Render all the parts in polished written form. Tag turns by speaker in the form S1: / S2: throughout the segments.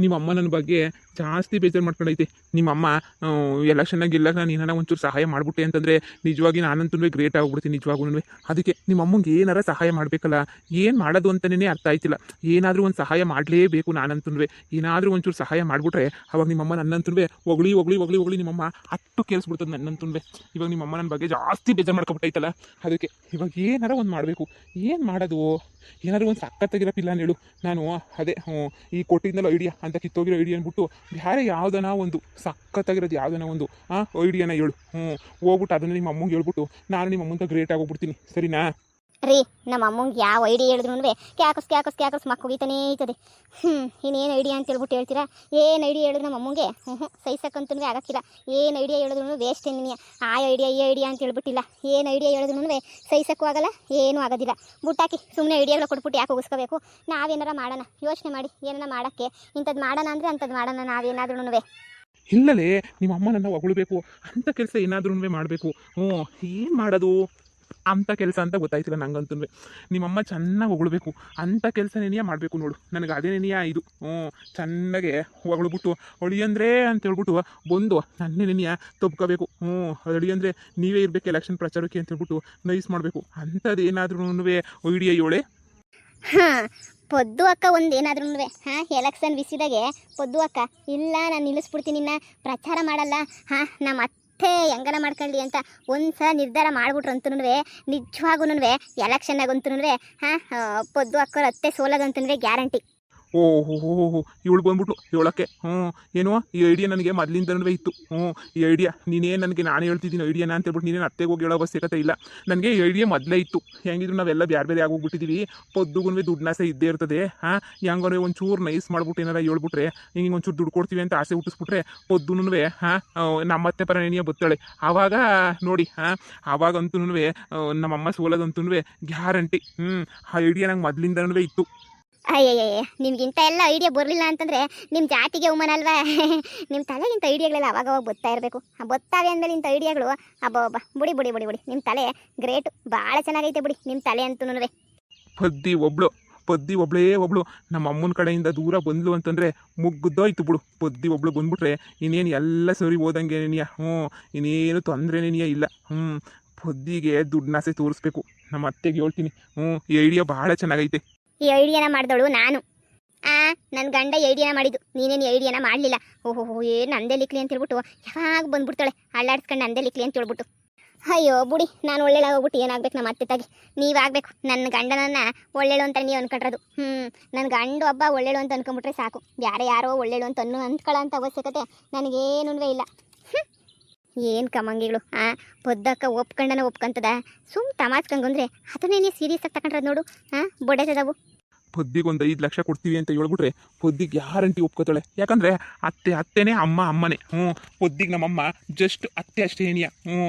S1: ನಿಮ್ಮಮ್ಮ ನನ್ನ ಬಗ್ಗೆ ಜಾಸ್ತಿ ಬೇಜಾರು ಮಾಡ್ಕೊಂಡೈತೆ. ನಿಮ್ಮಮ್ಮ ಎಲೆಕ್ಷನ್ನಾಗ ಗೆಲ್ಲಕ್ಕೆ ನಾನು ಏನಾರ ಒಂಚೂರು ಸಹಾಯ ಮಾಡಿಬಿಟ್ಟೆ ಅಂತಂದರೆ ನಿಜವಾಗಿ ನಾನಂತೂ ಗ್ರೇಟ್ ಆಗಿಬಿಡ್ತೀನಿ ನಿಜವಾಗೂ. ಅದಕ್ಕೆ ನಿಮ್ಮಮ್ಮಂಗೆ ಏನಾರ ಸಹಾಯ ಮಾಡಬೇಕಲ್ಲ, ಏನು ಮಾಡೋದು ಅಂತಲೇ ಅರ್ಥ ಆಯ್ತಿಲ್ಲ. ಏನಾದರೂ ಒಂದು ಸಹಾಯ ಮಾಡಲೇಬೇಕು ನಾನಂತೂ. ಏನಾದರೂ ಒಂಚೂರು ಸಹಾಯ ಮಾಡಿಬಿಟ್ರೆ ಅವಾಗ ನಿಮ್ಮಮ್ಮ ನನ್ನಂತೂ ಹೊಗಳಿ ಹೊಗಳಿ ಹೊಗಳಿ ಹೊಗಳಿ ನಿಮ್ಮಮ್ಮ ಹತ್ತು ಕೇಳಿಸ್ಬಿಡ್ತದೆ ನನ್ನಂತೂ. ಇವಾಗ ನಿಮ್ಮಮ್ಮ ನನ್ನ ಬಗ್ಗೆ ಜಾಸ್ತಿ ಬೇಜಾರು ಮಾಡ್ಕೊಬಿಟ್ಟೈತಲ್ಲ, ಅದಕ್ಕೆ ಇವಾಗ ಏನಾರ ಒಂದು ಮಾಡಬೇಕು. ಏನು ಮಾಡೋದು? ಏನಾದರೂ ಒಂದು ಸಕ್ಕತ್ತಾಗಿರೋ ಪಿಲ್ಲಾನ್ ಹೇಳು. ನಾನು ಅದೇ ಈ ಕೊಟ್ಟಿದ್ನಲ್ಲ ಐಡಿಯಾ ಅಂತ ಕಿತ್ತೋಗಿರೋ ಐಡಿಯಾ ಅಂದ್ಬಿಟ್ಟು ಬೇರೆ ಯಾವುದನ ಒಂದು ಸಕ್ಕತ್ತಾಗಿರೋದು ಯಾವುದನ ಒಂದು ಐಡಿಯಾನ ಹೇಳು. ಹೋಗ್ಬಿಟ್ಟು ಅದನ್ನು ನಿಮ್ಮ ಅಮ್ಮಂಗೆ ಹೇಳ್ಬಿಟ್ಟು ನಾನು ನಿಮ್ಮ ಅಮ್ಮಂತ ಗ್ರೇಟ್ ಆಗೋಗ್ಬಿಡ್ತೀನಿ, ಸರಿನಾ?
S2: ರೀ ನಮ್ಮ ಅಮ್ಮಂಗೆ ಯಾವ ಐಡಿಯಾ ಹೇಳಿದ್ರು ಕ್ಯಾಕಸ್ ಮಕ್ಕಳಿತಾನೇ ಐತದೆ. ಇನ್ನೇನು ಐಡಿಯಾ ಅಂತ ಹೇಳ್ಬಿಟ್ಟು ಹೇಳ್ತೀರಾ? ಏನು ಐಡಿಯಾ ಹೇಳಿದ್ರು ನಮ್ಮ ಅಮ್ಮಂಗೆ ಸಹಿಸಕ್ಕಂತೂ ಆಗಕ್ಕಿಲ್ಲ. ಏನು ಐಡಿಯಾ ಹೇಳಿದ್ರು ವೇಸ್ಟ್ ಏನಿಲ್ಲ. ಆ ಐಡಿಯಾ ಈ ಐಡಿಯಾ ಅಂತ ಹೇಳ್ಬಿಟ್ಟಿಲ್ಲ. ಏನು ಐಡಿಯಾ ಹೇಳಿದ್ರು ಸಹಿಸಕ್ಕೂ ಆಗಲ್ಲ, ಏನೂ ಆಗೋದಿಲ್ಲ. ಬುಟ್ಟಾಕಿ ಸುಮ್ಮನೆ ಐಡಿಯಾಗಳು ಕೊಟ್ಬಿಟ್ಟು ಯಾಕೆ ಹೋಗಿಸ್ಕೋಬೇಕು? ನಾವೇನಾರ ಮಾಡೋಣ, ಯೋಚನೆ ಮಾಡಿ ಏನಾರ ಮಾಡೋಕ್ಕೆ. ಇಂಥದ್ದು ಮಾಡೋಣ ಅಂದರೆ ಅಂಥದ್ದು ಮಾಡೋಣ ನಾವೇನಾದ್ರೂ.
S1: ಇಲ್ಲಲೇ ನಿಮ್ಮ ಅಮ್ಮ ನನ್ನ ಹೊಗಳ್ಬೇಕು ಅಂಥ ಕೆಲಸ ಏನಾದ್ರೂ ಮಾಡಬೇಕು. ಏನು ಮಾಡೋದು ಅಂಥ ಕೆಲಸ ಅಂತ ಗೊತ್ತಾಯ್ತಿಲ್ಲ ನಂಗಂತೂ. ನಿಮ್ಮಮ್ಮ ಚೆನ್ನಾಗಿ ಹೊಗಳ್ಬೇಕು ಅಂಥ ಕೆಲಸನೇನಿಯ ಮಾಡಬೇಕು ನೋಡು. ನನಗೆ ಅದೇನೇನಿಯ ಇದು ಚೆನ್ನಾಗೆ ಹೊಗಳ್ಬಿಟ್ಟು ಹೊಳಿಯಂದ್ರೆ ಅಂತ ಹೇಳ್ಬಿಟ್ಟು ಬಂದು ನನ್ನೇನಿಯ ತಪ್ಕೋಬೇಕು. ಹೊಳಿ ಅಂದರೆ ನೀವೇ ಇರಬೇಕು ಎಲೆಕ್ಷನ್ ಪ್ರಚಾರಕ್ಕೆ ಅಂತ ಹೇಳ್ಬಿಟ್ಟು ನೈಸ್ ಮಾಡಬೇಕು. ಅಂಥದ್ದು ಏನಾದ್ರೂ ಐಡಿಯಾ ಹೇಳೆ.
S2: ಪೊದ್ದು ಅಕ್ಕ ಒಂದು ಏನಾದ್ರೂ ಎಲೆಕ್ಷನ್ ಬಿಸಿದಾಗೆ ಪೊದ್ದು ಅಕ್ಕ ಇಲ್ಲ ನಾನು ನಿಲ್ಲಿಸ್ಬಿಡ್ತೀನಿ, ನಿನ್ನ ಪ್ರಚಾರ ಮಾಡಲ್ಲ, ನಮ್ಮ ಅತ್ತೆ ಹೆಂಗನ ಮಾಡ್ಕೊಳ್ಳಿ ಅಂತ ಒಂದ್ಸಲ ನಿರ್ಧಾರ ಮಾಡ್ಬಿಟ್ರಂತೂ ನಿಜವಾಗೂ ಎಲೆಕ್ಷನ್ನಾಗಂತೂ ಪೊದ್ದು ಅಕ್ಕರ ಅತ್ತೆ ಸೋಲೋದಂತೂ ಗ್ಯಾರಂಟಿ.
S1: ಓಹೋ ಇವಳು ಬಂದ್ಬಿಟ್ಟು ಹೇಳೋಕ್ಕೆ ಏನೋ ಈ ಐಡಿಯಾ ನನಗೆ ಮೊದಲಿಂದನೂ ಇತ್ತು. ಈ ಐಡಿಯಾ ನೀನೇನು ನನಗೆ ನಾನು ಹೇಳ್ತಿದ್ದೀನಿ ಐಡಿಯಾನ ಅಂತ ಹೇಳ್ಬಿಟ್ಟು ನೀನೇನು ಅತ್ತೆಗೆ ಹೋಗಿ ಹೇಳೋ ಅವಶ್ಯಕತೆ ಇಲ್ಲ. ನನಗೆ ಈ ಐಡಿಯಾ ಮೊದಲೇ ಇತ್ತು. ಹೆಂಗಿದ್ರು ನಾವೆಲ್ಲ ಬೇರೆ ಆಗೋಗ್ಬಿಟ್ಟಿದ್ದೀವಿ. ಪೊದ್ದುಗೂ ದುಡ್ಡಾಸೆ ಇದ್ದೇ ಇರ್ತದೆ. ಹೆಂಗಾರೆ ಒಂಚೂರು ನೈಸ್ ಮಾಡ್ಬಿಟ್ಟು ಏನಾರ ಹೇಳ್ಬಿಟ್ರೆ ಹಿಂಗೆ ಒಂಚೂರು ದುಡ್ಡು ಕೊಡ್ತೀವಿ ಅಂತ ಆಸೆ ಹುಟ್ಟಿಸ್ಬಿಟ್ರೆ ಪೊದ್ದುನೂ ನಮ್ಮತ್ತೆ ಪರನೇನಿಯ ಬತ್ತಾಳೆ. ಆವಾಗ ನೋಡಿ ಆವಾಗಂತೂ ನಮ್ಮಮ್ಮ ಸೋಲೋದಂತೂ ಗ್ಯಾರಂಟಿ. ಆ ಐಡಿಯಾ ನಂಗೆ ಮೊದಲಿಂದನೂ ಇತ್ತು.
S2: ಅಯ್ಯಯ್ಯ ನಿಮ್ಗಿಂತ ಎಲ್ಲ ಐಡಿಯಾ ಬರಲಿಲ್ಲ ಅಂತಂದರೆ ನಿಮ್ಮ ಜಾತಿಗೆ ಅವಮಾನ ಅಲ್ವಾ? ನಿಮ್ಮ ತಲೆಗಿಂತ ಐಡಿಯಾಗಳೆಲ್ಲ ಅವಾಗವಾಗ ಬತ್ತಾ ಇರಬೇಕು. ಬತ್ತಾವೆ ಅಂದಮೇಲೆ ಇಂಥ ಐಡಿಯಾಗಳು ಅಬ್ಬ ಬುಡಿ ನಿಮ್ಮ ತಲೆ ಗ್ರೇಟು, ಭಾಳ ಚೆನ್ನಾಗೈತೆ ಬಿಡಿ ನಿಮ್ಮ ತಲೆ ಅಂತೂ.
S1: ಪದ್ದಿ ಒಬ್ಳು ನಮ್ಮ ಅಮ್ಮನ ಕಡೆಯಿಂದ ದೂರ ಬಂದ್ಲು ಅಂತಂದರೆ ಮುಗ್ದೋಯ್ತು ಬಿಡು. ಪದ್ದಿ ಒಬ್ಳು ಬಂದ್ಬಿಟ್ರೆ ಇನ್ನೇನು ಎಲ್ಲ ಸರಿ ಓದಂಗೇನೇನಿಯ ಇನ್ನೇನು ತೊಂದರೆನೇನಿಯ ಇಲ್ಲ. ಪದ್ದಿಗೆ ದುಡ್ಡನ್ನಾಸೆ ತೋರಿಸ್ಬೇಕು. ನಮ್ಮ ಅತ್ತೆಗೆ ಹೇಳ್ತೀನಿ. ಈ ಐಡಿಯಾ ಭಾಳ ಚೆನ್ನಾಗೈತೆ.
S2: ಈ ಐಡಿಯಾನ ಮಾಡಿದವಳು ನಾನು. ನನ್ನ ಗಂಡ ಐಡಿಯಾನ ಮಾಡಿದ್ದು, ನೀನೇನು ಐಡಿಯಾನ ಮಾಡಲಿಲ್ಲ. ಓಹೋ ಏನು ನಂದೇ ಲಿಕ್ಲಿ ಅಂತ ಹೇಳ್ಬಿಟ್ಟು ಯಾವಾಗ ಬಂದ್ಬಿಡ್ತಾಳೆ ಅಳ್ಳಾಡ್ಸ್ಕೊಂಡು ನಂದೇ ಲಿಕ್ಲಿ ಅಂತ ಹೇಳ್ಬಿಟ್ಟು. ಅಯ್ಯೋ ಬುಡಿ, ನಾನು ಒಳ್ಳೆಳಾಗೋಗ್ಬಿಟ್ಟು ಏನಾಗಬೇಕು ನಮ್ಮ ಅತ್ತೆ ತಾಗಿ ನೀವಾಗಬೇಕು. ನನ್ನ ಗಂಡನನ್ನು ಒಳ್ಳೆಳು ಅಂತ ನೀವು ಅನ್ಕೊಂಡ್ರದು. ನನ್ನ ಗಂಡು ಹಬ್ಬ ಒಳ್ಳೆಳು ಅಂತ ಅನ್ಕೊಂಬಿಟ್ರೆ ಸಾಕು. ಬೇರೆ ಯಾರೋ ಒಳ್ಳೆಳು ಅಂತ ಅಂದ್ಕೊಳ್ಳೋ ಅಂಥ ಅವಶ್ಯಕತೆ ನನಗೇನೂ ಇಲ್ಲ. ಏನು ಕಮ್ಮಂಗಿಗಳು ಪೊದ್ದಕ್ಕ ಒಪ್ಕೊಂತದ ಸುಮ್ ತಮಾಚ್ಕಂಗಂದ್ರೆ ಅದನ್ನೇನೇ ಸೀರಿಯಸ್ ಆಗಿ ತಗೊಂಡ್ರದು ನೋಡು. ಬೊಡೆತದವು
S1: ಪೊದ್ದಿಗೆ ಒಂದು 5 ಲಕ್ಷ ಕೊಡ್ತೀವಿ ಅಂತ ಹೇಳ್ಬಿಟ್ರೆ ಪೊದ್ದಿಗೆ ಗ್ಯಾರಂಟಿ ಒಪ್ಕೋತಾಳೆ. ಯಾಕಂದರೆ ಅತ್ತೆನೇ ಅಮ್ಮನೇ. ಪೊದ್ದಿಗೆ ನಮ್ಮಮ್ಮ ಜಸ್ಟ್ ಅತ್ತೆ ಅಷ್ಟೇ ಏನಿಯ.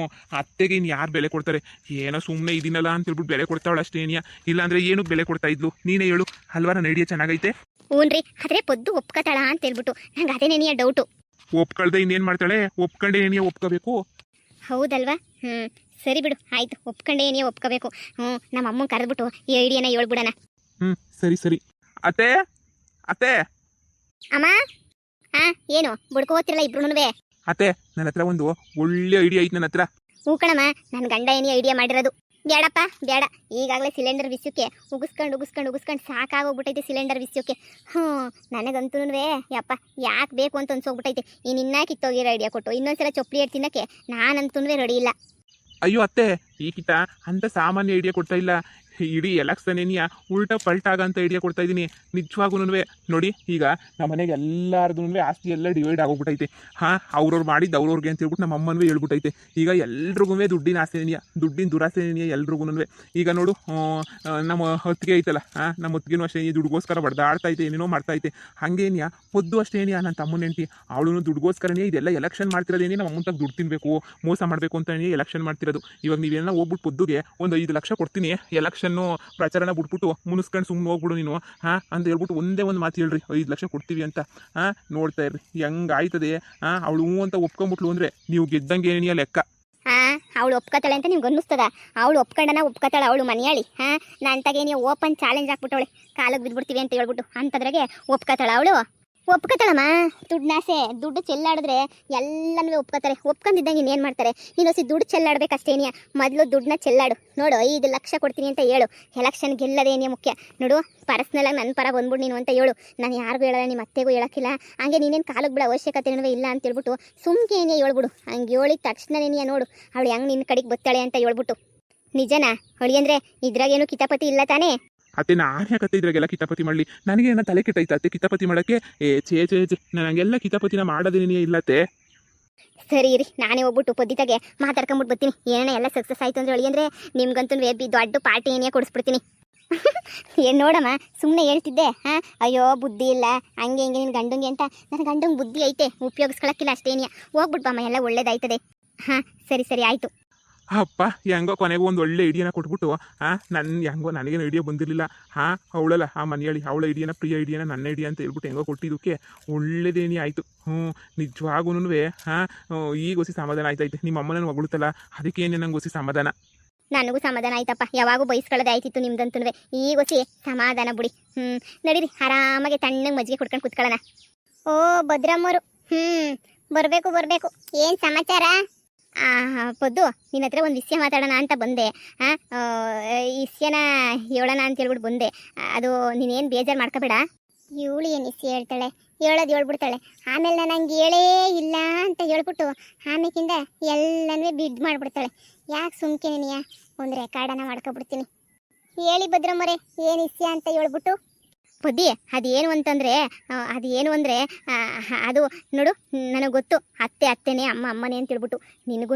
S1: ಅತ್ತೆಗೆ ಇನ್ನು ಯಾರು ಬೆಲೆ ಕೊಡ್ತಾರೆ? ಏನೋ ಸುಮ್ಮನೆ ಇದೀನಲ್ಲ ಅಂತ ಹೇಳ್ಬಿಟ್ಟು ಬೆಲೆ ಕೊಡ್ತಾವಳ ಅಷ್ಟೇ ಏನಿಯ. ಇಲ್ಲಾಂದರೆ ಏನು ಬೆಲೆ ಕೊಡ್ತಾ ಇದ್ಲು? ನೀನೇ ಹೇಳು ಅಲ್ವಾ? ನನ್ನ ಐಡಿಯಾ ಚೆನ್ನಾಗೈತೆ.
S2: ಹ್ಞೂನ್ರಿ, ಆದರೆ ಪೊದ್ದು ಒಪ್ಕೋತಾಳ ಅಂತ ಹೇಳ್ಬಿಟ್ಟು ನಂಗೆ ಅದೇನೇನಿಯ ಡೌಟು.
S1: ಒಪ್ಕೊಳ್ದೆ ಇನ್ನೇನು ಮಾಡ್ತಾಳೆ? ಒಪ್ಕೊಂಡೆ ಏನಿಯ ಒಪ್ಕೋಬೇಕು.
S2: ಹೌದಲ್ವಾ? ಸರಿ ಬಿಡು, ಆಯಿತು, ಒಪ್ಕೊಂಡೆ ಏನಿಯ ಒಪ್ಕೋಬೇಕು. ನಮ್ಮ ಅಮ್ಮನ ಕರೆದ್ಬಿಟ್ಟು ಈ ಐಡಿಯಾನ ಹೇಳ್ಬಿಡೋಣ.
S1: ಸರಿ. ಅತ್ತೆ
S2: ಅಮ್ಮ ಏನು ಬುಡ್ಕೋ ಹೋಗ್ತಿರಲ್ಲ ಇಬ್ರು?
S1: ಅತ್ತೆ ನನ್ನ ಹತ್ರ ಒಂದು ಒಳ್ಳೆ ಐಡಿಯಾ ಐತೆ ನನ್ನ ಹತ್ರ.
S2: ಹ್ಞೂ ಕಣಮ್ಮ, ನನ್ನ ಗಂಡ ಏನಿ ಐಡಿಯಾ ಮಾಡಿರೋದು. ಬೇಡಪ್ಪ ಬೇಡ, ಈಗಾಗಲೇ ಸಿಲಿಂಡರ್ ವಿಷಯಕ್ಕೆ ಉಗಿಸ್ಕೊಂಡು ಸಾಕಾಗೋಗ್ಬಿಟ್ಟೈತೆ ಸಿಲಿಂಡರ್ ವಿಷಯಕ್ಕೆ. ನನಗಂತೂ ಯಪ್ಪ ಯಾಕೆ ಬೇಕು ಅಂತ ಅನ್ಸೋಗ್ಬಿಟ್ಟೈತೆ. ಇನ್ನ ಕಿತ್ತೋಗಿರೋ ಐಡಿಯಾ ಕೊಟ್ಟು ಇನ್ನೊಂದ್ಸಲ ಚೊಪ್ಪಲಿ ಏಟ್ ತಿನ್ನಕ್ಕೆ ನಾನಂತೂ ರೆಡಿ ಇಲ್ಲ.
S1: ಅಯ್ಯೋ ಅತ್ತೆ, ಈ ಕಿತ ಅಂತ ಸಾಮಾನ್ಯ ಐಡಿಯಾ ಕೊಡ್ತಾ ಇಲ್ಲ. ಇಡೀ ಎಲೆಕ್ಷನೇನಿಯ ಉಲ್ಟಾ ಪಲ್ಟಾಗಂತ ಐಡಿಯಾ ಕೊಡ್ತಾ ಇದ್ದೀನಿ ನಿಜವಾಗೂ. ನೋಡಿ, ಈಗ ನಮ್ಮ ಮನೆಗೆ ಎಲ್ಲಾರ್ದು ಆಸ್ತಿ ಎಲ್ಲ ಡಿವೈಡ್ ಆಗೋಗ್ಬಿಟ್ಟೈತೆ. ಅವ್ರವ್ರು ಮಾಡಿದ್ದು ಅವ್ರವ್ರಿಗೆ ಅಂತ ಹೇಳ್ಬಿಟ್ಟು ನಮ್ಮ ಅಮ್ಮನೂ ಹೇಳ್ಬಿಟ್ಟೈತೆ. ಈಗ ಎಲ್ರಿಗೂ ದುಡ್ಡಿನ ಆಸೆನಿಯ, ದುಡ್ಡಿನ ದುರಾಸೆನಿಯ ಎಲ್ರಿಗೂ. ಈಗ ನೋಡು, ನಮ್ಮ ಹೊತ್ತಿಗೆ ಐತಲ್ಲ, ನಮ್ಮ ಹೊತ್ತಿಗೆನೂ ಅಷ್ಟೇ ದುಡ್ಗೋಸ್ಕರ ಬಡ್ದಾಡ್ತೈತೆ, ಏನೇನೋ ಮಾಡ್ತೈತೆ. ಹಾಗೇನಿಯ ಪೊದ್ದು ಅಷ್ಟೇನಿಯ ನನ್ನ ತಮ್ಮನ ಹೆಂಡತಿ ಅವಳು ದುಡ್ಗೋಸ್ಕರನೇ ಇದೆಲ್ಲ ಎಲೆಕ್ಷನ್ ಮಾಡ್ತಿರೋದೇನಿ. ನಮ್ಮ ಅಮ್ಮಂತಾಗ ದುಡ್ಡು ತಿನ್ನಬೇಕು, ಮೋಸ ಮಾಡಬೇಕು ಅಂತ ಎಲೆಕ್ಷನ್ ಮಾಡ್ತಿರೋದು. ಇವಾಗ ನೀವೇನ ಹೋಗ್ಬಿಟ್ಟು ಪೊದ್ದುಗೆ ಒಂದು 5 ಲಕ್ಷ ಕೊಡ್ತೀನಿ, ಎಲೆಕ್ಷನ್ ಪ್ರಚಾರನ ಬಿಟ್ಬಿಟ್ಟು ಮುನಿಸ್ಕೊಂಡು ಸುಮ್ಮನೆ ಹೋಗ್ಬಿಡು ನೀನು ಅಂತ ಹೇಳ್ಬಿಟ್ಟು ಒಂದೇ ಒಂದು ಮಾತು ಹೇಳ್ರಿ, 5 ಲಕ್ಷ ಕೊಡ್ತೀವಿ ಅಂತ. ನೋಡ್ತಾ ಇರ್ರಿ ಹೆಂಗಾಯ್ತದೆ. ಅವಳು ಅಂತ ಒಪ್ಕೊಂಬಿಟ್ಲು ಅಂದರೆ ನೀವು ಗೆದ್ದಂಗೆ ಏನಿಯ ಲೆಕ್ಕ.
S2: ಅವಳು ಒಪ್ಕೋತಾಳೆ ಅಂತ ನಿಮ್ಗೆ ಅನ್ನಿಸ್ತದ? ಅವಳು ಒಪ್ಕೋತಾಳೆ, ಅವಳು ಮನೆಯಾಳಿ. ನಾನು ತಗೇನಿ ಓಪನ್ ಚಾಲೆಂಜ್ ಹಾಕ್ಬಿಟ್ಟವಳೆ, ಕಾಲಿಗೆ ಬಿದ್ಬಿಡ್ತೀವಿ ಅಂತ ಹೇಳ್ಬಿಟ್ಟು. ಅಂಥದ್ರಾಗೆ ಒಪ್ಕೋತಾಳ ಅವಳು. ಒಪ್ಕೋತಾಳಮ್ಮ. ದುಡ್ಡಾಸೆ, ದುಡ್ಡು ಚೆಲ್ಲಾಡಿದ್ರೆ ಎಲ್ಲನೂ ಒಪ್ಕೋತಾರೆ. ಒಪ್ಕೊಂಡಿದ್ದಂಗೆ ಇನ್ನೇನು ಮಾಡ್ತಾರೆ? ನೀನು ಹೊಸಿ ದುಡ್ಡು ಚೆಲ್ಲಾಡ್ಬೇಕಷ್ಟೇನಿಯ. ಮೊದಲು ದುಡ್ಡನ್ನ ಚೆಲ್ಲಾಡು. ನೋಡು 5 ಲಕ್ಷ ಕೊಡ್ತೀನಿ ಅಂತ ಹೇಳು. ಎಲೆಕ್ಷನ್ ಗೆಲ್ಲದೇನೇ ಮುಖ್ಯ. ನೋಡು ಪರ್ಸ್ನಲಾಗಿ ನನ್ನ ಪರ ಬಂದ್ಬಿಡು ನೀನು ಅಂತ ಹೇಳು. ನಾನು ಯಾರಿಗೂ ಹೇಳಲ್ಲ, ನಿಮ್ಮ ಅತ್ತೆಗೂ ಹೇಳೋಕ್ಕಿಲ್ಲ. ಹಂಗೆ ನೀನೇನು ಕಾಲಕ್ಕೆ ಬಿಡೋ ಅವಶ್ಯಕತೆನೂ ಇಲ್ಲ ಅಂತ ಹೇಳ್ಬಿಟ್ಟು ಸುಮ್ಕೆ ಏನೇ ಹೇಳ್ಬಿಡು. ಹಂಗೆ ಹೇಳಿದ ತಕ್ಷಣನೇ ನೋಡು ಅವಳು ಹೆಂಗೆ ನಿನ್ನ ಕಡೆಗೆ ಬತ್ತಾಳೆ ಅಂತ ಹೇಳ್ಬಿಟ್ಟು. ನಿಜನಾ ಹೊಳಿ ಅಂದರೆ ಇದ್ರಾಗೇನು ಕಿತಾಪತಿ ಇಲ್ಲ ತಾನೇ?
S1: ಅತ್ತೆ ನಾನು ಯಾಕತ್ತೆ ಇದ್ರಾಗೆಲ್ಲ ಕಿತಾಪತಿ ಮಾಡಲಿ? ನನಗೆ ಏನೋ ತಲೆ ಕೆಟ್ಟೈತೆ ಅತ್ತೆ ಕಿತಾಪತಿ ಮಾಡೋಕ್ಕೆ. ಚೇ ನನಗೆಲ್ಲ ಕಿತಾಪತಿನ ಮಾಡೋದೇನೇ ಇಲ್ಲತ್ತೆ.
S2: ಸರಿ ಇರಿ, ನಾನೇ ಹೋಗ್ಬಿಟ್ಟು ಪದ್ದಿತಾಗೆ ಮಾತಾಡ್ಕೊಂಬಿಟ್ಟು ಬರ್ತೀನಿ. ಏನೇ ಎಲ್ಲ ಸಕ್ಸಸ್ ಆಯಿತು ಅಂದರೆ ಹೊಳಿ ಅಂದರೆ ನಿಮ್ಗಂತೂ ದೊಡ್ಡ ಪಾರ್ಟಿ ಏನೇ ಕೊಡಿಸ್ಬಿಡ್ತೀನಿ. ಏನು ನೋಡಮ್ಮ, ಸುಮ್ಮನೆ ಹೇಳ್ತಿದ್ದೆ. ಹಾಂ, ಅಯ್ಯೋ ಬುದ್ಧಿ ಇಲ್ಲ ಹಂಗೆ ಹಿಂಗೆ ನಿನ್ನ ಗಂಡಂಗೆ ಅಂತ. ನನ್ನ ಗಂಡಂಗೆ ಬುದ್ಧಿ ಐತೆ, ಉಪಯೋಗಿಸ್ಕೊಳಕ್ಕಿಲ್ಲ ಅಷ್ಟೇನಿಯ. ಹೋಗ್ಬಿಟ್ಬಮ್ಮ, ಎಲ್ಲ ಒಳ್ಳೇದಾಯ್ತದೆ. ಹಾಂ ಸರಿ ಆಯಿತು.
S1: ಅಪ್ಪ ಹೆಂಗೋ ಕೊನೆಗೂ ಒಂದು ಒಳ್ಳೆ ಐಡಿಯಾನ ಕೊಟ್ಬಿಟ್ಟು ಹೆಂಗೋ ನನಗೇನು ಐಡಿಯಾ ಬಂದಿರಲಿಲ್ಲ. ಅವಳಲ್ಲ ಆ ಮನೆಯಳಿ ಅವಳ ಐಡಿಯಾನ ಪ್ರಿಯ ಐಡಿಯಾನ ನನ್ನ ಐಡಿಯಾ ಅಂತ ಹೇಳ್ಬಿಟ್ಟು ಹೆಂಗೋ ಕೊಟ್ಟಿದ್ದಕ್ಕೆ ಒಳ್ಳೇದೇನಿ ಆಯಿತು. ನಿಜವಾಗೂ ಈಗ ಹೊಸಿ ಸಮಾಧಾನ ಆಯ್ತೈತೆ. ನಿಮ್ಮ ಅಮ್ಮನ ಹೊಗಳುತ್ತಲ್ಲ ಅದಕ್ಕೆ ಏನೇ ನಂಗೆ ಹೊಸಿ ಸಮಾಧಾನ.
S2: ನನಗೂ ಸಮಾಧಾನ ಆಯ್ತಪ್ಪ. ಯಾವಾಗೂ ಬಯಸ್ಕೊಳ್ಳೋದೇ ಆಯ್ತಿತ್ತು ನಿಮ್ದಂತೂ. ಈಗ ಹೊಸಿ ಸಮಾಧಾನ ಬಿಡಿ. ನಡೀರಿ ಆರಾಮಾಗಿ ತಣ್ಣಗೆ ಮಜ್ಜಿಗೆ ಕುಡ್ಕೊಂಡು ಕುತ್ಕೊಳ್ಳೋಣ. ಓ ಭದ್ರಮ್ಮರು, ಬರಬೇಕು. ಏನು ಸಮಾಚಾರ? ಪೊದ್ದು, ನಿನ್ನ ಹತ್ರ ಒಂದು ವಿಷಯ ಮಾತಾಡೋಣ ಅಂತ ಬಂದೆ. ಈ ವಿಷಯನ ಹೇಳೋಣ ಅಂತ ಹೇಳ್ಬಿಟ್ಟು ಬಂದೆ. ಅದು ನೀನೇನು ಬೇಜಾರು ಮಾಡ್ಕೋಬೇಡ. ಇವಳು ಏನು ವಿಷಯ ಹೇಳ್ತಾಳೆ, ಹೇಳೋದು ಹೇಳ್ಬಿಡ್ತಾಳೆ. ಆಮೇಲೆ ನಾನು ಹಂಗೆ ಹೇಳೇ ಇಲ್ಲ ಅಂತ ಹೇಳ್ಬಿಟ್ಟು ಆಮೇಕಿಂದ ಎಲ್ಲನೂ ಬಿಡ್ ಮಾಡಿಬಿಡ್ತಾಳೆ. ಯಾಕೆ ಸುಮ್ಕೆ ನೀನಿಯ ಒಂದು ರೆಕಾರ್ಡನ್ನು ಮಾಡ್ಕೊಬಿಡ್ತೀನಿ. ಹೇಳಿ ಭದ್ರಮ್ಮರೇ, ಏನು ವಿಷಯ ಅಂತ ಹೇಳ್ಬಿಟ್ಟು. ಬುದ್ಧಿ ಅದೇನು ಅಂತಂದರೆ ಅದು ನೋಡು, ನನಗೆ ಗೊತ್ತು ಅತ್ತೆನೇ ಅಮ್ಮನೇ ಅಂತ ಹೇಳ್ಬಿಟ್ಟು. ನಿನಗೂ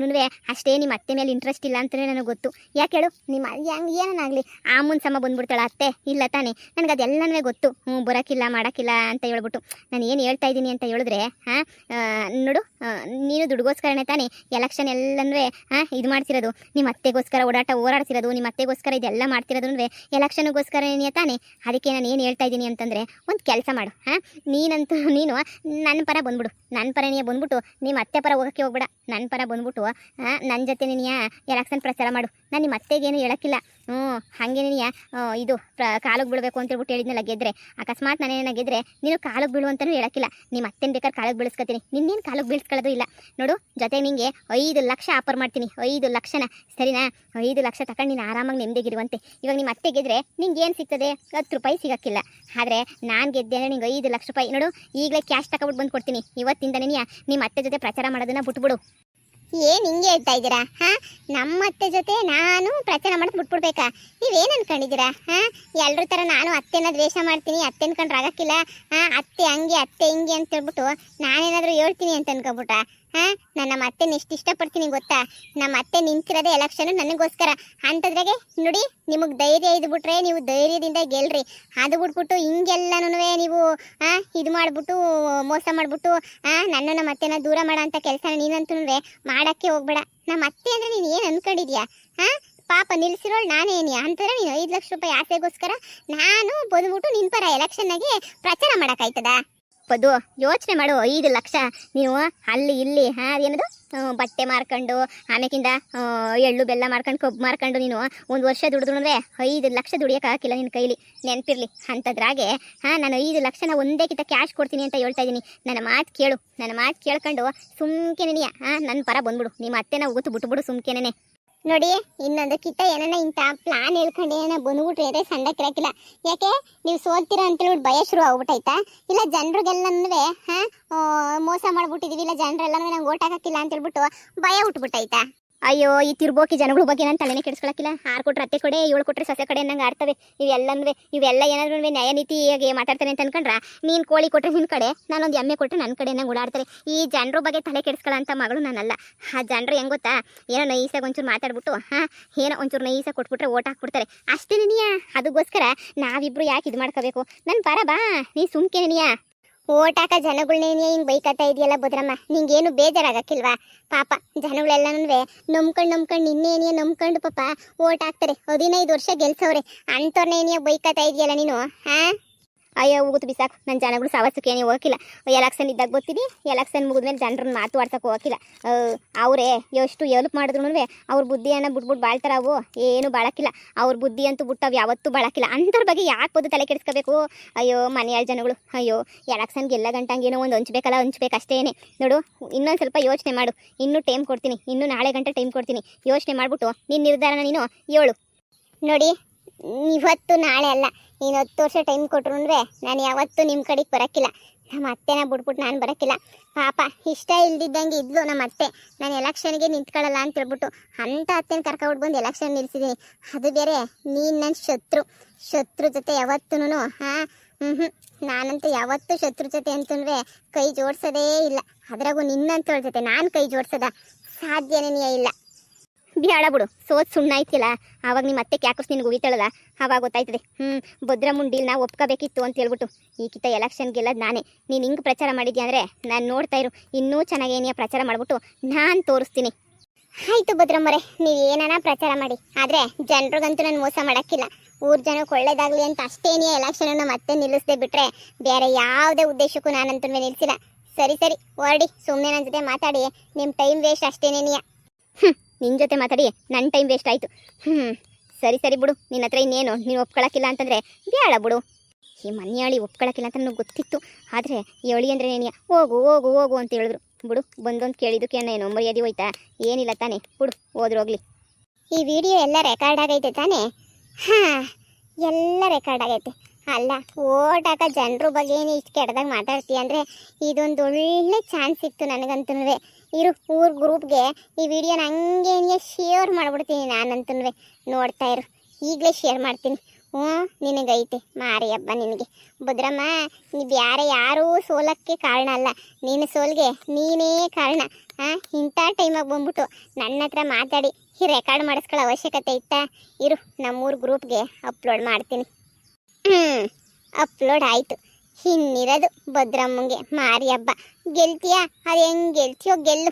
S2: ಅಷ್ಟೇ ನಿಮ್ಮ ಅತ್ತೆ ಮೇಲೆ ಇಂಟ್ರೆಸ್ಟ್ ಇಲ್ಲ ಅಂತಲೇ ನನಗೆ ಗೊತ್ತು. ಯಾಕೆ ಹೇಳು, ನಿಮ್ಮ ಹೆಂಗೆ ಏನಾಗಲಿ ಆ ಮುನ್ಸಮ್ಮ ಬಂದ್ಬಿಡ್ತಾಳೆ ಅತ್ತೆ ಇಲ್ಲ ತಾನೇ? ನನಗೆ ಅದೆಲ್ಲನೂ ಗೊತ್ತು. ಬರೋಕ್ಕಿಲ್ಲ ಮಾಡೋಕ್ಕಿಲ್ಲ ಅಂತ ಹೇಳ್ಬಿಟ್ಟು. ನಾನು ಏನು ಹೇಳ್ತಾ ಇದ್ದೀನಿ ಅಂತ ಹೇಳಿದ್ರೆ ನೋಡು, ನೀನು ದುಡ್ಗೋಸ್ಕರನೇ ತಾನೇ ಎಲೆಕ್ಷನ್ ಎಲ್ಲನೂ ಇದು ಮಾಡ್ತಿರೋದು. ನಿಮ್ಮ ಅತ್ತೆಗೋಸ್ಕರ ಓಡಾಡ್ತಿರೋದು, ನಿಮ್ಮ ಅತ್ತೆಗೋಸ್ಕರ ಇದೆಲ್ಲ ಮಾಡ್ತಿರೋದು ಎಲೆಕ್ಷನ್ಗೋಸ್ಕರನೇ ತಾನೇ. ಅದಕ್ಕೆ ನಾನು ಏನು ಹೇಳ್ತಾ ಇದ್ದೀನಿ ಅಂತಂದರೆ, ಒಂದು ಕೆಲಸ ಮಾಡು. ನೀನು ನನ್ನ ಪರ ಬಂದ್ಬಿಡು. ನನ್ನ ಪರ ನೀ ಬಂದ್ಬಿಟ್ಟು ನಿಮ್ಮ ಅತ್ತೆ ಪರ ಹೋಗೋಕ್ಕೆ ಹೋಗ್ಬೇಡ. ನನ್ನ ಪರ ಬಂದ್ಬಿಟ್ಟು ನನ್ನ ಜೊತೆ ನೀನು ಎಲೆಕ್ಷನ್ ಪ್ರಚಾರ ಮಾಡು. ನಾನು ನಿಮ್ಮ ಅತ್ತೆಗೇನು ಹೇಳೋಕ್ಕಿಲ್ಲ. ಹಾಗೆ ನೀನು ಇದು ಕಾಲಿಗೆ ಬೀಳಬೇಕು ಅಂತ ಹೇಳ್ಬಿಟ್ಟು ಹೇಳಿದ್ನಲ್ಲ, ಗೆದ್ರೆ ಅಕಸ್ಮಾತ್ ನಾನೇನ ಗೆದ್ರೆ ನೀನು ಕಾಲಿಗೆ ಬೀಳು ಅಂತಲೂ ಹೇಳೋಕ್ಕಿಲ್ಲ. ನಿಮ್ಮ ಅತ್ತೆನ ಬೇಕಾದ್ರೆ ಕಾಲಿಗೆ ಬೀಳಿಸ್ಕೊತೀನಿ. ನಿನ್ನೇನು ಕಾಲಿಗೆ ಬೀಳಿಸ್ಕೊಳ್ಳೋದು ಇಲ್ಲ. ನೋಡು, ಜೊತೆಗೆ ನಿಂಗೆ 5 ಲಕ್ಷ ಆಫರ್ ಮಾಡ್ತೀನಿ. 5 ಲಕ್ಷನ ಸರಿನಾ? 5 ಲಕ್ಷ ತಗೊಂಡು ನೀನು ಆರಾಮಾಗಿ ನೆಮ್ಮದಿಗಿರುವಂತೆ. ಇವಾಗ ನಿಮ್ಮ ಅತ್ತೆ ಗೆದ್ರೆ ನಿಂಗೆ ಏನು ಸಿಗ್ತದೆ? 10 ರೂಪಾಯಿ ಸಿಗೋಕ್ಕಿಲ್ಲ. ಆದರೆ ನಾನು ಗೆದ್ದೇನೆ ನಿಂಗೆ 5 ಲಕ್ಷ ರೂಪಾಯಿ. ನೋಡು, ಈಗಲೇ ಕ್ಯಾಶ್ ತಗೊಬಿಟ್ಟು ಬಂದು ಕೊಡ್ತೀನಿ. ಇವತ್ತಿಂದನೇ ನಿಮ್ಮ ಅತ್ತೆ ಜೊತೆ ಪ್ರಚಾರ ಮಾಡೋದನ್ನ ಬಿಟ್ಬಿಡು. ಏನು ಹಿಂಗೆ ಹೇಳ್ತಾ ಇದ್ದೀರಾ? ನಮ್ಮ ಅತ್ತೆ ಜೊತೆ ನಾನು ಪ್ರಚಾರ ಮಾಡೋದು ಬಿಟ್ಬಿಡ್ಬೇಕಾ? ನೀವೇನು ಅನ್ಕೊಂಡಿದ್ದೀರಾ? ಎಲ್ಲರ ಥರ ನಾನು ಅತ್ತೆನ ದ್ವೇಷ ಮಾಡ್ತೀನಿ, ಅತ್ತೆ ಅನ್ಕೊಂಡ್ರೆ ಆಗೋಕ್ಕಿಲ್ಲ. ಅತ್ತೆ ಹಂಗೆ ಅತ್ತೆ ಹಿಂಗೆ ಅಂತ ಹೇಳ್ಬಿಟ್ಟು ನಾನೇನಾದರೂ ಹೇಳ್ತೀನಿ ಅಂತ ಅನ್ಕೊಬಿಟ್ಟ? ನಾನು ನಮ್ಮ ಅತ್ತೆನ ಎಷ್ಟು ಇಷ್ಟಪಡ್ತೀನಿ ಗೊತ್ತಾ? ನಮ್ಮ ಅತ್ತೆ ನಿಂತಿರೋದೇ ಎಲೆಕ್ಷನ್ ನನಗೋಸ್ಕರ. ಅಂಥದ್ರಾಗೆ ನೋಡಿ, ನಿಮಗೆ ಧೈರ್ಯ ಇದ್ಬಿಟ್ರೆ ನೀವು ಧೈರ್ಯದಿಂದ ಗೆಲ್ರಿ. ಅದು ಬಿಟ್ಬಿಟ್ಟು ಹಿಂಗೆಲ್ಲನೂ ನೀವು ಇದು ಮಾಡಿಬಿಟ್ಟು ಮೋಸ ಮಾಡಿಬಿಟ್ಟು ನನ್ನ ನಮ್ಮ ಅತ್ತೆನ ದೂರ ಮಾಡೋ ಅಂಥ ಕೆಲಸನ ನೀನಂತೂ ಮಾಡೋಕ್ಕೆ ಹೋಗ್ಬೇಡ. ನಮ್ಮ ಅತ್ತೆ ಅಂದರೆ ನೀನು ಏನು ಅಂದ್ಕೊಂಡಿದ್ಯಾ? ಪಾಪ ನಿಲ್ಸಿರೋಳು ನಾನೇನಿಯಾ ಅಂತಂದ್ರೆ ನೀನು 5 ಲಕ್ಷ ರೂಪಾಯಿ ಆಸೆಗೋಸ್ಕರ ನಾನು ಬಂದ್ಬಿಟ್ಟು ನಿನ್ನ ಪರ ಎಲೆಕ್ಷನ್ನಾಗೆ ಪ್ರಚಾರ ಮಾಡೋಕ್ಕಾಯ್ತದ? ಪದು ಯೋಚನೆ ಮಾಡು. 5 ಲಕ್ಷ ನೀವು ಅಲ್ಲಿ ಇಲ್ಲಿ ಏನದು ಬಟ್ಟೆ ಮಾರ್ಕೊಂಡು ಆಮೇಕಿಂದ ಎಳ್ಳು ಬೆಲ್ಲ ಮಾರ್ಕೊಂಡು ಕಬ್ಬು ಮಾರ್ಕೊಂಡು ನೀನು 1 ವರ್ಷ ದುಡಿದ್ರು 5 ಲಕ್ಷ ದುಡಿಯೋಕ್ಕಾಗಿಲ್ಲ ನಿನ್ನ ಕೈಲಿ. ನೆನಪಿರ್ಲಿ. ಅಂಥದ್ರಾಗೆ ನಾನು 5 ಲಕ್ಷನ ಒಂದೇ ಕಿತ್ತ ಕ್ಯಾಶ್ ಕೊಡ್ತೀನಿ ಅಂತ ಹೇಳ್ತಾ ಇದ್ದೀನಿ. ನನ್ನ ಮಾತು ಕೇಳು. ನನ್ನ ಮಾತು ಕೇಳ್ಕೊಂಡು ಸುಮ್ಕೆನೆಯ ನನ್ನ ಪರ ಬಂದ್ಬಿಡು. ನಿಮ್ಮ ಅತ್ತೆನ ಹೋಗುತ್ತು ಬಿಟ್ಬಿಡು ಸುಮ್ಕೆನೆ. ನೋಡಿ, ಇನ್ನೊಂದು ಕಿತ್ತ ಏನನ್ನ ಇಂಥ ಪ್ಲಾನ್ ಹೇಳ್ಕೊಂಡು ಏನೋ ಬಂದ್ಬಿಟ್ರೆ ಸಣ್ಣ ಕಿರಾಕಿಲ್ಲ. ಯಾಕೆ ನೀವು ಸೋಲ್ತೀರಾ ಅಂತೇಳ್ಬಿಟ್ಟು ಭಯ ಶುರು ಆಗ್ಬಿಟ್ಟೈತಾ? ಇಲ್ಲ ಜನರಿಗೆಲ್ಲನೂ ಮೋಸ ಮಾಡ್ಬಿಟ್ಟಿದೀವಿ, ಇಲ್ಲ ಜನರೆಲ್ಲನೂ ನಂಗೆ ಓಟ್ ಹಾಕಿಲ್ಲ ಅಂತ ಹೇಳ್ಬಿಟ್ಟು ಭಯ ಹುಟ್ಬಿಟ್ಟೈತಾ? ಅಯ್ಯೋ, ಈ ತಿರ್ಬೋಕಿ ಜನಗಳ ಬಗ್ಗೆ ನಾನು ತಲೆನೇ ಕೆಡಿಸ್ಕೊಳಕ್ಕಿಲ್ಲ. 6 ಕೊಟ್ರೆ ಅತ್ತೆ ಕಡೆ, 7 ಕೊಟ್ರೆ ಸೊಸೆ ಕಡೆ ಅನ್ನಂಗೆ ಆಡ್ತವೆ ಇವೆಲ್ಲ ಏನಾದ್ರೂ ನ್ಯಾಯ ನೀತಿಯಾಗಿ ಮಾತಾಡ್ತಾರೆ ಅಂತ ಅನ್ಕೊಂಡ್ರೆ, ನೀನು ಕೋಳಿ ಕೊಟ್ಟರೆ ನಿನ್ನ ಕಡೆ, ನಾನೊಂದು ಎಮ್ಮೆ ಕೊಟ್ಟರೆ ನನ್ನ ಕಡೆ ನಂಗೆ ಓಡಾಡ್ತಾರೆ. ಈ ಜನರ ಬಗ್ಗೆ ತಲೆ ಕೆಡಿಸ್ಕೊಳ್ಳೋ ಅಂತ ಮಗಳು ನಾನಲ್ಲ. ಆ ಜನರು ಹೆಂಗೆ ಗೊತ್ತಾ, ಏನೋ ನೈಸಾಗಿ ಒಂಚೂರು ಮಾತಾಡ್ಬಿಟ್ಟು ಏನೋ ಒಂಚೂರು ನೈಸಾಗಿ ಕೊಟ್ಬಿಟ್ರೆ ಓಟ್ ಹಾಕ್ಬಿಡ್ತಾರೆ ಅಷ್ಟೇ ನೀನಿಯಾ. ಅದಕ್ಕೋಸ್ಕರ ನಾವಿಬ್ರು ಯಾಕೆ ಇದು ಮಾಡ್ಕೋಬೇಕು? ನನ್ನ ಪರ ಬಾ, ನೀ ಸುಮ್ಕೆನೆಯಾ. ಓಟ್ ಹಾಕ ಜನಗಳನ್ನೇ ಹಿಂಗೆ ಬೈಕತ್ತಾ ಇದೆಯಲ್ಲ ಭದ್ರಮ್ಮ, ನಿಂಗೇನು ಬೇಜಾರಾಗಕ್ಕಿಲ್ವಾ? ಪಾಪ ಜನಗಳೆಲ್ಲನೂ ನಂಬ್ಕೊಂಡು ನಿನ್ನೇನಿಯ ನಂಬ್ಕೊಂಡು ಪಾಪ ಓಟ್ ಹಾಕ್ತಾರೆ. 15 ವರ್ಷ ಗೆಲ್ಸವ್ರೆ. ಅಂಥವ್ರನ್ನೇನಿಯ ಬೈಕತ್ತಾ ಇದೆಯಲ್ಲ ನೀನು? ಅಯ್ಯೋ ಹೋಗುತ್ತೆ ಬಿಸಾಕು, ನನ್ನ ಜನಗಳು ಸವಸಕ್ಕೆ ಏನೇ ಹೋಗಿಲ್ಲ. ಎಲೆಕ್ಷನ್ ಇದ್ದಾಗ ಬರ್ತೀನಿ, ಎಲೆಕ್ಷನ್ ಮುಗಿದ್ಮೇಲೆ ಜನರನ್ನ ಮಾತು ಆಡ್ಸಕ್ಕೆ ಹೋಗಿಲ್ಲ. ಅವರೇ ಎಷ್ಟು ಎಲ್ಪ್ ಮಾಡಿದ್ರು ಅವ್ರ ಬುದ್ಧಿಯನ್ನು ಬಿಟ್ಬಿಟ್ಟು ಬಾಳ್ತಾರ, ಅವು ಏನು ಬಾಳಕ್ಕಿಲ್ಲ. ಅವ್ರ ಬುದ್ಧಿ ಅಂತೂ ಬಿಟ್ಟವು ಯಾವತ್ತೂ ಬಾಳಕ್ಕಿಲ್ಲ. ಅಂಥವ್ರ ಬಗ್ಗೆ ಯಾಕೆ ಬಂದು ತಲೆ ಕೆಡಿಸ್ಕೋಬೇಕು? ಅಯ್ಯೋ ಮನೆಯ ಜನಗಳು, ಅಯ್ಯೋ ಎಲೆಕ್ಷನ್ಗೆ ಎಲ್ಲ ಗಂಟಂಗೇನೋ ಒಂದು ಹಂಚ್ಬೇಕಲ್ಲ, ಹಂಚ್ಬೇಕು ಅಷ್ಟೇನೆ. ನೋಡು, ಇನ್ನೊಂದು ಸ್ವಲ್ಪ ಯೋಚನೆ ಮಾಡು, ಇನ್ನೂ ಟೈಮ್ ಕೊಡ್ತೀನಿ, ಇನ್ನೂ ನಾಳೆ ಗಂಟೆ ಟೈಮ್ ಕೊಡ್ತೀನಿ. ಯೋಚನೆ ಮಾಡಿಬಿಟ್ಟು ನಿನ್ನ ನಿರ್ಧಾರನ ನೀನು ಹೇಳು. ನೋಡಿ, ಇವತ್ತು ನಾಳೆ ಅಲ್ಲ, ನೀನು 10 ವರ್ಷ ಟೈಮ್ ಕೊಟ್ರು ನಾನು ಯಾವತ್ತೂ ನಿಮ್ಮ ಕಡೆಗೆ ಬರೋಕ್ಕಿಲ್ಲ. ನಮ್ಮ ಅತ್ತೆನ ಬಿಟ್ಬಿಟ್ಟು ನಾನು ಬರೋಕ್ಕಿಲ್ಲ. ಪಾಪ ಇಷ್ಟ ಇಲ್ದಿದ್ದಂಗೆ ಇದ್ಲು ನಮ್ಮ ಅತ್ತೆ. ನಾನು ಎಲೆಕ್ಷನ್ಗೆ ನಿಂತ್ಕೊಳ್ಳಲ್ಲ ಅಂತ ಹೇಳ್ಬಿಟ್ಟು ಅಂಥ ಅತ್ತೆನ ಕರ್ಕೊಬಿಟ್ಟು ಬಂದು ಎಲೆಕ್ಷನ್ ನಿಲ್ಸಿದ್ದೀನಿ. ಅದು ಬೇರೆ ನೀನು ನನ್ನ ಶತ್ರು ಜೊತೆ ಯಾವತ್ತೂ ನಾನಂತೂ ಯಾವತ್ತೂ ಶತ್ರು ಜೊತೆ ಅಂತಂದ್ರೆ ಕೈ ಜೋಡಿಸೋದೇ ಇಲ್ಲ. ಅದ್ರಾಗೂ ನಿನ್ನಂತೋಳ ಜೊತೆ ನಾನು ಕೈ ಜೋಡಿಸೋದ ಸಾಧ್ಯನೇ ಇಲ್ಲ. ಬೇಡ ಬಿಡು, ಸುಣ್ಣ ಐತಿಲ್ಲ, ಆವಾಗ ನಿಮ್ಮ ಮತ್ತೆ ಕ್ಯಾಕರ್ಸ್ ನಿನ್ಗೆ ಉಗಿತಾಳಲ್ಲ, ಆವಾಗ ಗೊತ್ತಾಯ್ತದೆ. ಭದ್ರ ಮುಂಡಿಲ್ ನಾವು ಒಪ್ಕೋಬೇಕಿತ್ತು ಅಂತ ಹೇಳ್ಬಿಟ್ಟು. ಈ ಕಿತ್ತ ಎಲೆಕ್ಷನ್ಗೆಲ್ಲ ನಾನೇ. ನೀನು ಹಿಂಗೆ ಪ್ರಚಾರ ಮಾಡಿದ್ಯಾ ಅಂದರೆ ನಾನು ನೋಡ್ತಾ ಇರು, ಇನ್ನೂ ಚೆನ್ನಾಗಿ ಏನಿಯ ಪ್ರಚಾರ ಮಾಡಿಬಿಟ್ಟು ನಾನು ತೋರಿಸ್ತೀನಿ. ಆಯಿತು ಭದ್ರಮ್ಮರೇ, ನೀವು ಏನಾನ ಪ್ರಚಾರ ಮಾಡಿ, ಆದರೆ ಜನರಿಗಂತೂ ನಾನು ಮೋಸ ಮಾಡೋಕ್ಕಿಲ್ಲ. ಊರು ಜನಕ್ಕೆ ಒಳ್ಳೇದಾಗಲಿ ಅಂತ ಅಷ್ಟೇನಿಯ ಎಲೆಕ್ಷನನ್ನು ಮತ್ತೆ ನಿಲ್ಲಿಸದೆ ಬಿಟ್ಟರೆ ಬೇರೆ ಯಾವುದೇ ಉದ್ದೇಶಕ್ಕೂ ನಾನಂತೂ ನಿಲ್ಲಿಸಿಲ್ಲ. ಸರಿ ಹೊರಡಿ, ಸುಮ್ಮನೆ ನನ್ನ ಜೊತೆ ಮಾತಾಡಿ ನಿಮ್ಮ ಟೈಮ್ ವೇಸ್ಟ್ ಅಷ್ಟೇನೇನಿಯ. ನಿನ್ನ ಜೊತೆ ಮಾತಾಡಿ ನನ್ನ ಟೈಮ್ ವೇಸ್ಟ್ ಆಯಿತು. ಸರಿ ಬಿಡು, ನಿನ್ನ ಹತ್ರ ಇನ್ನೇನು ನೀನು ಒಪ್ಕೊಳಕ್ಕಿಲ್ಲ ಅಂತಂದರೆ ಬೇಡ ಬಿಡು. ಈ ಮನೆಯಾಳಿ ಒಪ್ಕೊಳಕ್ಕಿಲ್ಲ ಅಂತ ನನಗೆ ಗೊತ್ತಿತ್ತು, ಆದರೆ ಹೇಳಿ ಅಂದರೆ ನೇನಿಯ ಹೋಗು ಅಂತ ಹೇಳಿದ್ರು. ಬಿಡು, ಬಂದೊಂದು ಕೇಳಿದ್ದಕ್ಕೆ ಏನು ಮರ್ಯಾದೆ ಹೋಯ್ತಾ? ಏನಿಲ್ಲ ತಾನೇ, ಬಿಡು, ಹೋದ್ರು ಹೋಗ್ಲಿ. ಈ ವಿಡಿಯೋ ಎಲ್ಲ ರೆಕಾರ್ಡ್ ಆಗೈತೆ ತಾನೇ? ಎಲ್ಲ ರೆಕಾರ್ಡ್ ಆಗೈತೆ. ಅಲ್ಲ, ಓಟಾಕ ಜನರ ಬಗ್ಗೆ ಏನು ಇಷ್ಟು ಕೆಟ್ಟದಾಗ ಮಾತಾಡ್ತೀಯ ಅಂದರೆ ಇದೊಂದು ಒಳ್ಳೆ ಚಾನ್ಸ್ ಸಿಕ್ತು ನನಗಂತೂ. ಇರು, ಊರ ಗ್ರೂಪ್ಗೆ ಈ ವಿಡಿಯೋನ ಹಂಗೆ ಶೇರ್ ಮಾಡಿಬಿಡ್ತೀನಿ ನಾನಂತೂ. ನೋಡ್ತಾ ಇರು, ಈಗಲೇ ಶೇರ್ ಮಾಡ್ತೀನಿ. ನಿನಗೈತೆ ಮಾರಿ ಹಬ್ಬ ನಿನಗೆ. ಭದ್ರಮ್ಮ, ನೀವು ಯಾರೂ ಸೋಲಕ್ಕೆ ಕಾರಣ ಅಲ್ಲ, ನಿನ್ನ ಸೋಲ್ಗೆ ನೀನೇ ಕಾರಣ. ಇಂಥ ಟೈಮಾಗಿ ಬಂದ್ಬಿಟ್ಟು ನನ್ನ ಹತ್ರ ಮಾತಾಡಿ ಈ ರೆಕಾರ್ಡ್ ಮಾಡಿಸ್ಕೊಳ್ಳೋ ಅವಶ್ಯಕತೆ ಇತ್ತಾ? ಇರು, ನಮ್ಮೂರ ಗ್ರೂಪ್ಗೆ ಅಪ್ಲೋಡ್ ಮಾಡ್ತೀನಿ. ಅಪ್ಲೋಡ್ ಆಯಿತು. ಇನ್ನಿರೋದು ಭದ್ರಮ್ಮಂಗೆ ಮಾರಿ ಹಬ್ಬ. ಗೆಲ್ತೀಯಾ? ಅದು ಹೆಂಗೆ ಗೆಲ್ತೀಯೋ ಗೆಲ್ಲು.